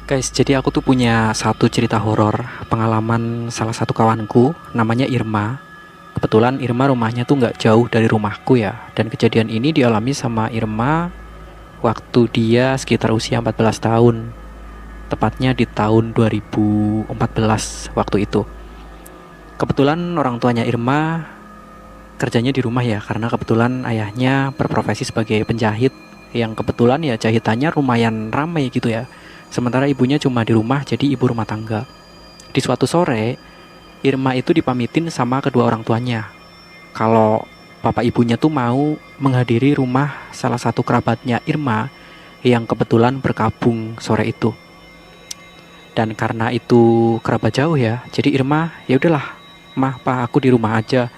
Guys, jadi aku tuh punya satu cerita horor pengalaman salah satu kawanku, namanya Irma. Kebetulan Irma rumahnya tuh nggak jauh dari rumahku ya. Dan kejadian ini dialami sama Irma waktu dia sekitar usia 14 tahun. Tepatnya di tahun 2014 waktu itu. Kebetulan orang tuanya Irma kerjanya di rumah ya, karena kebetulan ayahnya berprofesi sebagai penjahit, yang kebetulan ya jahitannya lumayan ramai gitu ya. Sementara ibunya cuma di rumah, jadi ibu rumah tangga. Di suatu sore, Irma itu dipamitin sama kedua orang tuanya kalau bapak ibunya tuh mau menghadiri rumah salah satu kerabatnya Irma yang kebetulan berkabung sore itu. Dan karena itu kerabat jauh ya, jadi Irma ya udahlah, mah pak aku di rumah aja,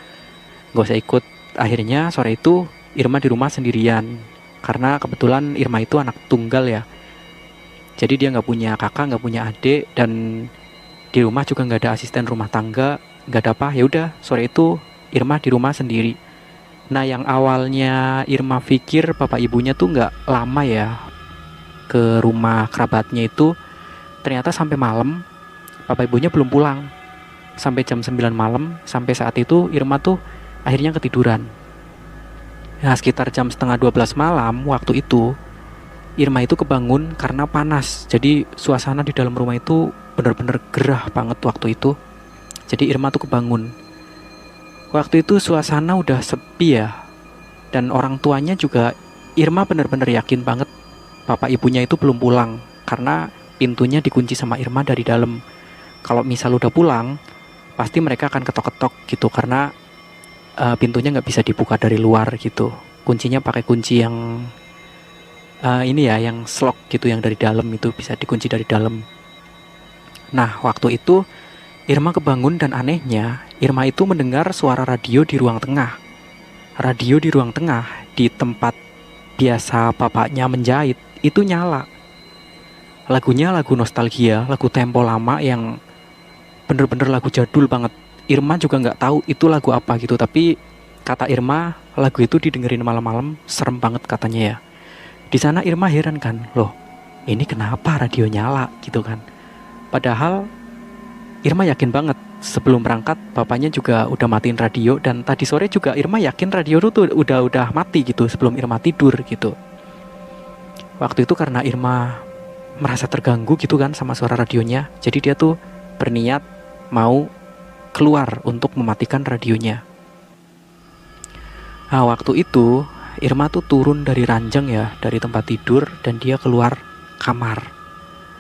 nggak usah ikut. Akhirnya sore itu Irma di rumah sendirian, karena kebetulan Irma itu anak tunggal ya. Jadi dia nggak punya kakak, nggak punya adik, dan di rumah juga nggak ada asisten rumah tangga, nggak ada apa. Ya udah, sore itu Irma di rumah sendiri. Nah, yang awalnya Irma pikir bapak ibunya tuh nggak lama ya ke rumah kerabatnya itu, ternyata sampai malam bapak ibunya belum pulang. Sampai jam 9 malam, sampai saat itu Irma tuh akhirnya ketiduran. Nah, sekitar jam setengah 12 malam waktu itu, Irma itu kebangun karena panas. Jadi suasana di dalam rumah itu benar-benar gerah banget waktu itu. Jadi Irma tuh kebangun. Waktu itu suasana udah sepi ya. Dan orang tuanya juga, Irma benar-benar yakin banget bapak ibunya itu belum pulang, karena pintunya dikunci sama Irma dari dalam. Kalau misal udah pulang, pasti mereka akan ketok-ketok gitu, karena pintunya nggak bisa dibuka dari luar gitu. Kuncinya pakai kunci yang ini ya, yang slot gitu, yang dari dalam itu bisa dikunci dari dalam. Nah, waktu itu Irma kebangun dan anehnya, Irma itu mendengar suara radio di ruang tengah. Radio di ruang tengah di tempat biasa bapaknya menjahit itu nyala. Lagunya lagu nostalgia, lagu tempo lama yang bener-bener lagu jadul banget. Irma juga nggak tahu itu lagu apa gitu, tapi kata Irma lagu itu didengerin malam-malam serem banget katanya ya. Di sana Irma heran kan, loh ini kenapa radio nyala gitu kan. Padahal Irma yakin banget sebelum berangkat bapaknya juga udah matiin radio, dan tadi sore juga Irma yakin radio itu tuh udah mati gitu sebelum Irma tidur gitu. Waktu itu karena Irma merasa terganggu gitu kan sama suara radionya, jadi dia tuh berniat mau keluar untuk mematikan radionya. Nah, waktu itu Irma tuh turun dari ranjang ya, dari tempat tidur, dan dia keluar kamar.